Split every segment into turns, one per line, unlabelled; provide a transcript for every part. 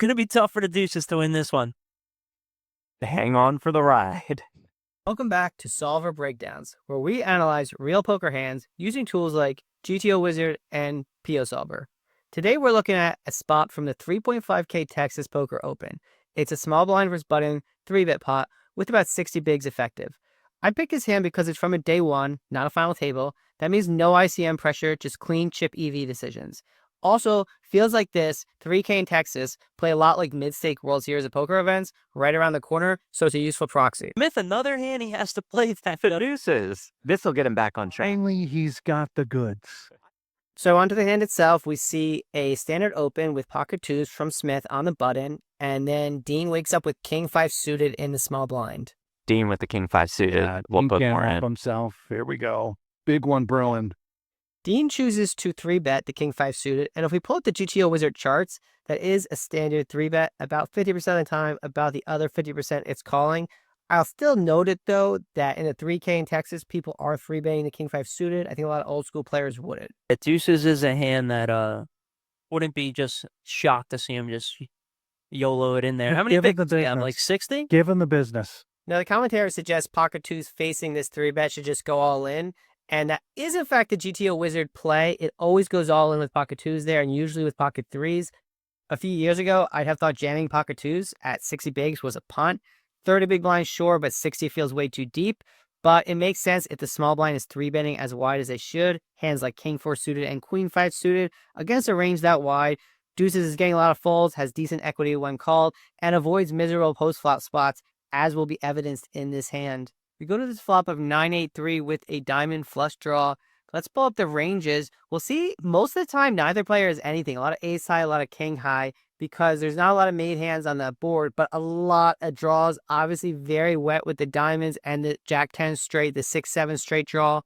going to be tough for the deuces to win this one.
Hang on for the ride.
Welcome back to Solver Breakdowns, where we analyze real poker hands using tools like GTO Wizard and PioSolver. Today we're looking at a spot from the 3.5K Texas Poker Open. It's a small blind versus button 3-bet pot with about 60 bigs effective. I picked this hand because it's from a day one, not a final table. That means no ICM pressure, just clean chip EV decisions. Also, feels like this 3K in Texas play a lot like mid-stake World Series of Poker events right around the corner, so it's a useful proxy.
Smith, another hand he has to play that
Deuces. This will get him back on track.
Finally, he's got the goods.
So onto the hand itself, we see a standard open with pocket twos from Smith on the button, and then Dean wakes up with King 5 suited in the small blind.
Dean with the King 5 suited.
Yeah,
We'll
Dean
put
can't
more
help
in.
himself. Here we go. Big one, Berlin.
Dean chooses to 3-bet the King 5 suited, and if we pull up the GTO Wizard charts, that is a standard 3-bet about 50% of the time, about the other 50% it's calling. I'll still note it, though, that in the 3K in Texas, people are 3-betting the King 5 suited. I think a lot of old school players wouldn't.
The deuces is a hand that wouldn't be just shocked to see him just YOLO it in there. How many
Give it
bigs
the
do we have?
business.
Like 60?
Give him the business.
Now, the commentary suggests pocket twos facing this 3-bet should just go all in. And that is, in fact, the GTO Wizard play. It always goes all in with pocket twos there, and usually with pocket threes. A few years ago, I'd have thought jamming pocket twos at 60 bigs was a punt. 30 big blind, sure, but 60 feels way too deep. But it makes sense if the small blind is 3-betting as wide as they should. Hands like King 4 suited and Queen 5 suited against a range that wide. Deuces is getting a lot of folds, has decent equity when called, and avoids miserable post-flop spots, as will be evidenced in this hand. We go to this flop of 9-8-3 with a diamond flush draw. Let's pull up the ranges. We'll see most of the time neither player has anything. A lot of ace high, a lot of king high, because there's not a lot of made hands on the board, but a lot of draws. Obviously very wet with the diamonds and the Jack 10 straight, the 6-7 straight draw.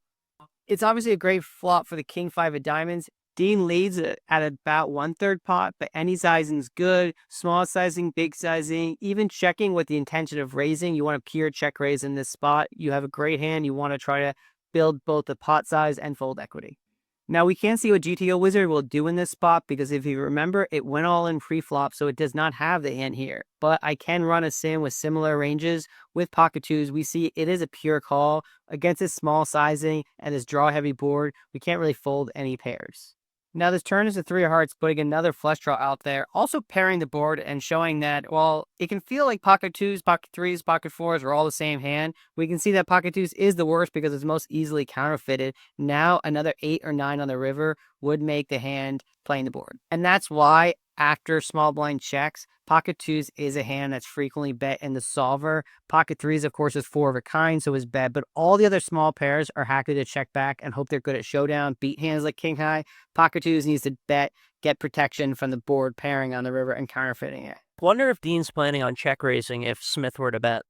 It's obviously a great flop for the King 5 of diamonds. Dean leads at about 1/3 pot, but any sizing's good. Small sizing, big sizing, even checking with the intention of raising. You want a pure check raise in this spot. You have a great hand. You want to try to build both the pot size and fold equity. Now, we can't see what GTO Wizard will do in this spot because if you remember, it went all in pre-flop, so it does not have the hand here. But I can run a sim with similar ranges with pocket twos. We see it is a pure call against this small sizing and this draw-heavy board. We can't really fold any pairs. Now, this turn is a 3 of hearts, putting another flush draw out there, also pairing the board and showing that, while it can feel like pocket twos, pocket threes, pocket fours are all the same hand, we can see that pocket twos is the worst because it's most easily counterfeited. Now, another 8 or 9 on the river would make the hand playing the board. And that's why, after small blind checks, pocket twos is a hand that's frequently bet in the solver. Pocket threes, of course, is 4 of a kind, so is bet, but all the other small pairs are happy to check back and hope they're good at showdown, beat hands like king high. Pocket twos needs to bet, get protection from the board pairing on the river and counterfeiting it.
Wonder if Dean's planning on check raising if Smith were to bet.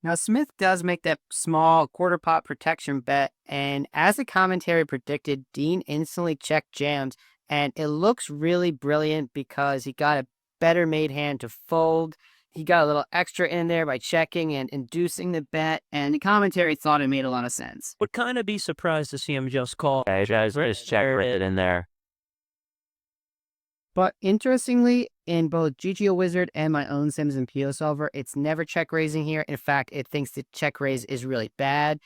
Now, Smith does make that small quarter pot protection bet, and as the commentary predicted, Dean instantly check jams, and it looks really brilliant because he got a better made hand to fold. He got a little extra in there by checking and inducing the bet, and the commentary thought it made a lot of sense.
Would kind of be surprised to see him just call.
Okay, just check it in there.
But interestingly, in both GTO Wizard and my own sims in PioSolver, it's never check raising here. In fact, it thinks the check raise is really bad.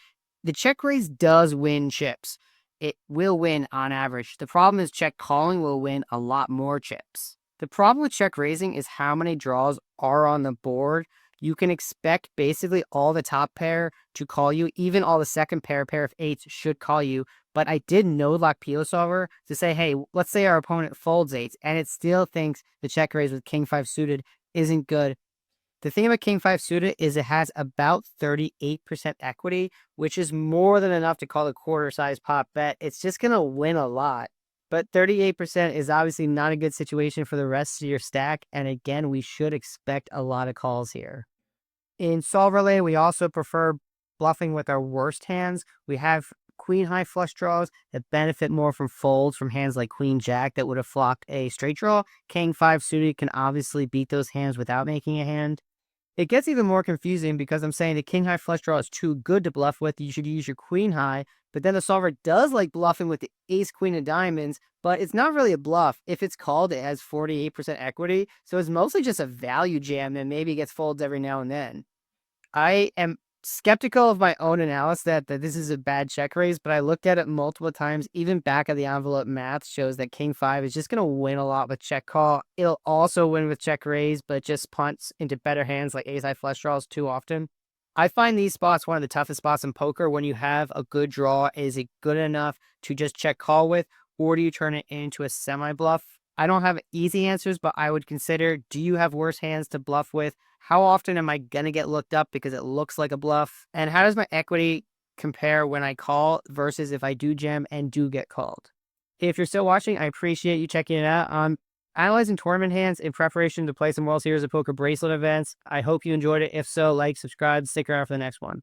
The check raise does win chips. It will win on average. The problem is check calling will win a lot more chips. The problem with check raising is how many draws are on the board. You can expect basically all the top pair to call you, even all the second pair of eights should call you. But I did node lock PioSolver to say, hey, let's say our opponent folds eights and it still thinks the check raise with King 5 suited isn't good. The thing about King 5 suited is it has about 38% equity, which is more than enough to call a quarter size pot bet. It's just going to win a lot. But 38% is obviously not a good situation for the rest of your stack. And again, we should expect a lot of calls here. In solver lane, we also prefer bluffing with our worst hands. We have queen high flush draws that benefit more from folds from hands like queen jack that would have flopped a straight draw. King 5 suited can obviously beat those hands without making a hand. It gets even more confusing because I'm saying the king high flush draw is too good to bluff with. You should use your queen high, But then the solver does like bluffing with the ace, queen of diamonds, but it's not really a bluff. If it's called, it has 48% equity. So it's mostly just a value jam that maybe gets folds every now and then. I am skeptical of my own analysis that this is a bad check raise, but I looked at it multiple times. Even back of the envelope math shows that king 5 is just going to win a lot with check call. It'll also win with check raise, but just punts into better hands like ace high flush draws too often. I find these spots one of the toughest spots in poker when you have a good draw. Is it good enough to just check call with, or do you turn it into a semi bluff? I don't have easy answers, but I would consider, do you have worse hands to bluff with? How often am I going to get looked up because it looks like a bluff? And how does my equity compare when I call versus if I do jam and do get called? If you're still watching, I appreciate you checking it out. I'm analyzing tournament hands in preparation to play some World Series of Poker bracelet events. I hope you enjoyed it. If so, like, subscribe, stick around for the next one.